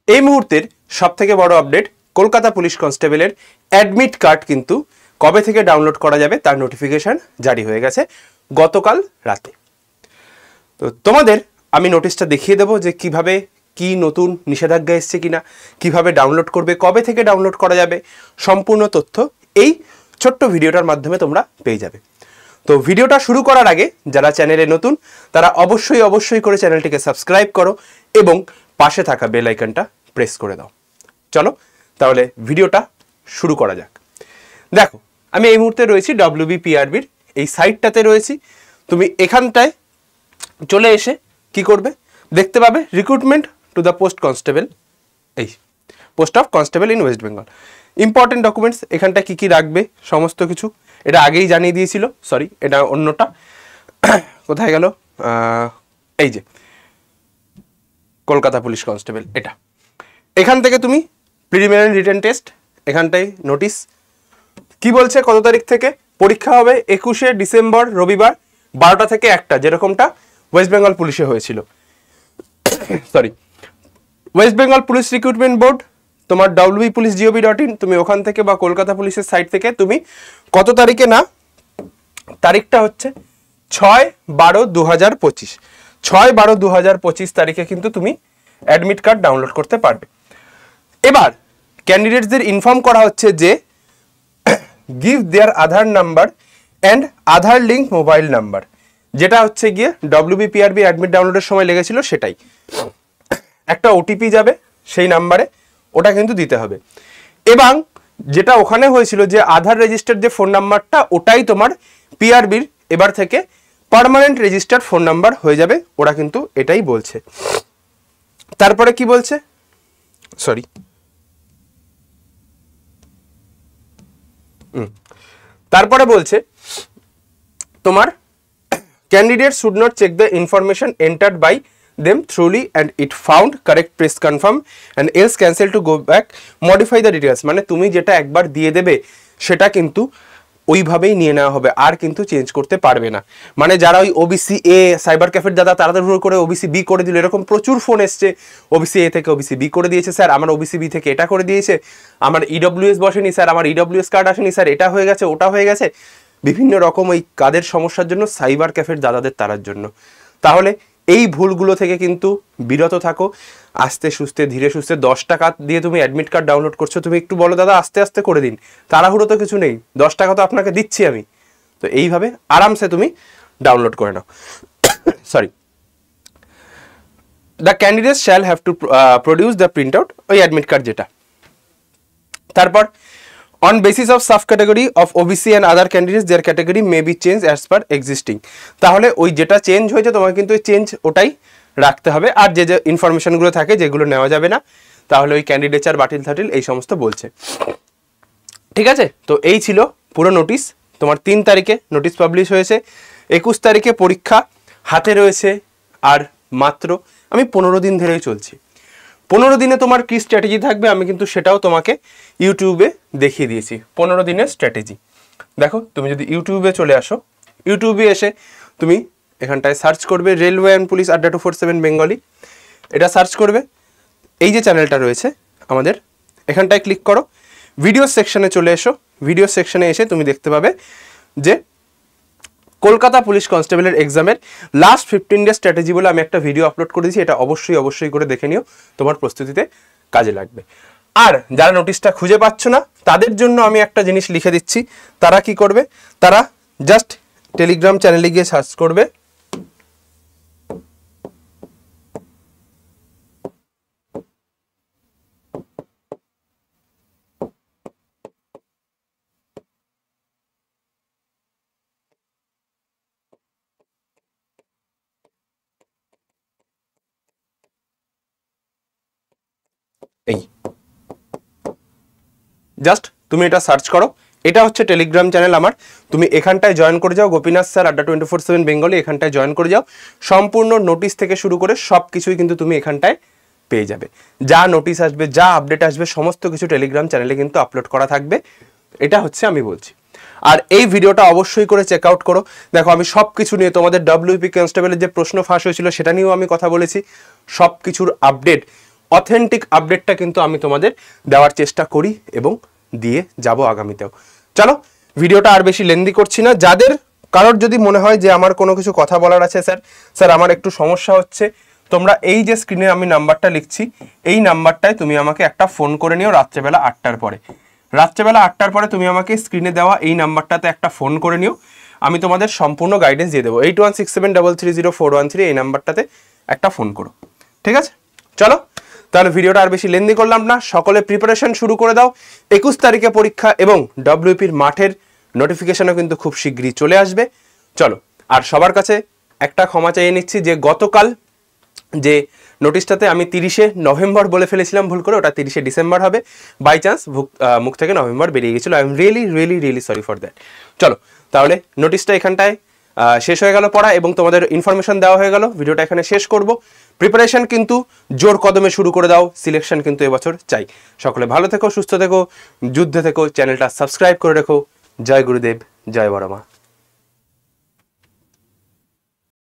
এই মুহূর্তের সবথেকে বড় আপডেট, কলকাতা পুলিশ কনস্টেবলের অ্যাডমিট কার্ড কিন্তু কবে থেকে ডাউনলোড করা যাবে তার নোটিফিকেশন জারি হয়ে গেছে গতকাল রাতে। তো তোমাদের আমি নোটিশটা দেখিয়ে দেবো যে কিভাবে কি নতুন নিষেধাজ্ঞা এসছে কিনা, কিভাবে ডাউনলোড করবে, কবে থেকে ডাউনলোড করা যাবে, সম্পূর্ণ তথ্য এই ছোট্ট ভিডিওটার মাধ্যমে তোমরা পেয়ে যাবে। তো ভিডিওটা শুরু করার আগে যারা চ্যানেলে নতুন তারা অবশ্যই করে চ্যানেলটিকে সাবস্ক্রাইব করো এবং পাশে থাকা বেল আইকনটা প্রেস করে দাও। চলো তাহলে ভিডিওটা শুরু করা যাক। দেখো, আমি এই মুহূর্তে রয়েছি WBPRBর এই সাইটটাতে রয়েছি। তুমি এখানটায় চলে এসে কি করবে, দেখতে পাবে recruitment to the post constable, এই post of constable in West Bengal. Important documents এখানটায় কী কী রাখবে সমস্ত কিছু এটা আগেই জানিয়ে দিয়েছিল, সরি এটা অন্যটা, কোথায় গেল, এই যে কলকাতা পুলিশ কনস্টেবল এটা। এখান থেকে তুমি প্রিলিমিনারি রিটেন টেস্ট, এখানটায় নোটিশ কি বলছে কত তারিখ থেকে পরীক্ষা হবে, 21শে ডিসেম্বর রবিবার 12টা থেকে 1টা, যেরকমটা ওয়েস্ট বেঙ্গল পুলিশে হয়েছিল। Sorry, West Bengal police recruitment board তোমার www.police.gov.in, তুমি ওখান থেকে বা কলকাতা পুলিশের সাইট থেকে তুমি কত তারিখে, না তারিখটা হচ্ছে 6/12/2025, 6/12/2025 তারিখে কিন্তু তুমি অ্যাডমিট কার্ড ডাউনলোড করতে পারবে। এবার ক্যান্ডিডেটসদের ইনফর্ম করা হচ্ছে যে give there Aadhaar number and Aadhaar link mobile number, যেটা হচ্ছে গিয়ে WBPRB অ্যাডমিট ডাউনলোডের সময় লেগেছিল সেটাই। একটা ওটিপি যাবে সেই নাম্বারে, ওটা কিন্তু দিতে হবে। এবং যেটা ওখানে হয়েছিল যে আধার রেজিস্টার্ড যে ফোন নাম্বারটা, ওটাই তোমার পিআরবির এবার থেকে পার্মানেন্ট রেজিস্টার্ড ফোন নাম্বার হয়ে যাবে, ওরা কিন্তু এটাই বলছে। তারপরে কি বলছে, সরি তারপরে বলছে তোমার candidates should not check the information entered by them thoroughly and it found correct press confirm and else cancel to go back modify the details। মানে তুমি যেটা একবার দিয়ে দেবে সেটা কিন্তু ওইভাবেই নিয়ে নেওয়া হবে, আর কিন্তু চেঞ্জ করতে পারবে না। মানে যারা ওই ওবিসি এ সাইবার ক্যাফের দাদা তাড়াতাড়ি করে ওবিসি বি করে দিল, এরকম প্রচুর ফোন এসছে, ওবিসি এ থেকে ওবিসি বি করে দিয়েছে স্যার, আমার ওবিসি বি থেকে এটা করে দিয়েছে, আমার ইডব্লিউএস বসেনি স্যার, আমার ইডব্লিউএস কার্ড আসেনি স্যার, এটা হয়ে গেছে ওটা হয়ে গেছে, বিভিন্ন রকম ওই কাদের সমস্যার জন্য, সাইবার ক্যাফের দাদাদের তারার জন্য। তাহলে এই ভুলগুলো থেকে কিন্তু বিরত থাকো, আস্তে সুস্তে ধীরে সুস্তে। 10 টাকা দিয়ে তুমি অ্যাডমিট কার্ড ডাউনলোড করছো, তুমি একটু বলো দাদা আস্তে আস্তে করে দিন, তাড়াহুড়ো তো কিছু নেই, 10 টাকা তো আপনাকে দিচ্ছি আমি, তো এইভাবে আরামসে তুমি ডাউনলোড করে নাও। Sorry, the candidates shall have to produce the print out, ওই অ্যাডমিট কার্ড যেটা। তারপর on basis of subcategory of OBC and other candidates their category may be changed as per existing। তাহলে ওই যেটা চেঞ্জ হয়েছে তোমার কিন্তু ওই চেঞ্জ ওটাই রাখতে হবে, আর যে যে ইনফরমেশনগুলো থাকে যেগুলো নেওয়া যাবে না, তাহলে ওই ক্যান্ডিডেচার বাতিল থাটিল এই সমস্ত বলছে। ঠিক আছে, তো এই ছিল পুরো নোটিশ। তোমার 3 তারিখে নোটিশ পাবলিশ হয়েছে, 21 তারিখে পরীক্ষা হাতে রয়েছে, আর মাত্র আমি 15 দিন ধরেই চলছি। 15 দিনে তোমার কি স্ট্র্যাটেজি থাকবে আমি কিন্তু সেটাও তোমাকে ইউটিউবে দেখিয়ে দিয়েছি। 15 দিনের স্ট্র্যাটেজি দেখো, তুমি যদি ইউটিউবে চলে আসো, ইউটিউবে এসে তুমি এখানটায় সার্চ করবে রেলওয়ে অ্যান্ড পুলিশ আড্ডা 247 বেঙ্গলি, এটা সার্চ করবে। এই যে চ্যানেলটা রয়েছে আমাদের, এখানটায় ক্লিক করো, ভিডিও সেকশনে চলে এসো। ভিডিও সেকশনে এসে তুমি দেখতে পাবে যে কলকাতা পুলিশ কনস্টেবলের এক্সামের লাস্ট 15 ডে স্ট্র্যাটেজি বলে আমি একটা ভিডিও আপলোড করে দিয়েছি, এটা অবশ্যই করে দেখে নিও, তোমার প্রস্তুতিতে কাজে লাগবে। আর যারা নোটিশটা খুঁজে পাচ্ছ না তাদের জন্য আমি একটা জিনিস লিখে দিচ্ছি, তারা কি করবে, তারা জাস্ট টেলিগ্রাম চ্যানেলে গিয়ে সার্চ করবে এই, জাস্ট তুমি এটা সার্চ করো, এটা হচ্ছে টেলিগ্রাম চ্যানেল আমার, তুমি এখানটায় জয়েন করে যাও, গোপীনাথ স্যার আড্ডা 24/7 বেঙ্গলি, এখানটায় জয়েন করে যাও। সম্পূর্ণ নোটিশ থেকে শুরু করে সব কিছুই কিন্তু তুমি এখানটায় পেয়ে যাবে, যা নোটিশ আসবে, যা আপডেট আসবে, সমস্ত কিছু টেলিগ্রাম চ্যানেলে কিন্তু আপলোড করা থাকবে। এটা হচ্ছে আমি বলছি। আর এই ভিডিওটা অবশ্যই করে চেক আউট করো। দেখো আমি সব কিছু নিয়ে, তোমাদের WP কনস্টেবলের যে প্রশ্ন ফাঁস হয়েছিল সেটা নিয়েও আমি কথা বলেছি, সব কিছুর আপডেট অথেন্টিক আপডেটটা কিন্তু আমি তোমাদের দেওয়ার চেষ্টা করি এবং দিয়ে যাব আগামীতেও। চলো ভিডিওটা আর বেশি লেন্দি করছি না। যাদের কারোর যদি মনে হয় যে আমার কোনো কিছু কথা বলার আছে, স্যার আমার একটু সমস্যা হচ্ছে, তোমরা এই যে স্ক্রিনে আমি নাম্বারটা লিখছি এই নাম্বারটায় তুমি আমাকে একটা ফোন করে নিও রাত্রেবেলা 8টার পরে। রাত্রেবেলা 8টার পরে তুমি আমাকে স্ক্রিনে দেওয়া এই নাম্বারটাতে একটা ফোন করে নিও, আমি তোমাদের সম্পূর্ণ গাইডেন্স দিয়ে দেবো। 8167330413 এই নাম্বারটাতে একটা ফোন করো, ঠিক আছে? চলো তাহলে ভিডিওটা আর বেশি লেন্দি করলাম না, সকলে প্রিপারেশন শুরু করে দাও। 21 তারিখে পরীক্ষা এবং ডব্লিউপির মাঠের নোটিফিকেশনও কিন্তু খুব শীঘ্রই চলে আসবে। চলো, আর সবার কাছে একটা ক্ষমা চাইয়ে নিচ্ছি যে গতকাল যে নোটিশটাতে আমি 30শে নভেম্বর বলে ফেলেছিলাম ভুল করে, ওটা 30শে ডিসেম্বর হবে, বাই চান্স মুখ থেকে নভেম্বর বেরিয়ে গেছিলো। I am really sorry for that. চলো তাহলে নোটিশটা এখানটায় শেষ হয়ে গেল পড়া এবং তোমাদের ইনফরমেশন দেওয়া হয়ে গেল, ভিডিওটা এখানে শেষ করব। প্রিপারেশন কিন্তু জোর কদমে শুরু করে দাও, সিলেকশন কিন্তু এবছর চাই। সকলে ভালো থেকো, সুস্থ থেকো, যুদ্ধে থেকো, চ্যানেলটা সাবস্ক্রাইব করে রেখো। জয় গুরুদেব, জয় বড় মা।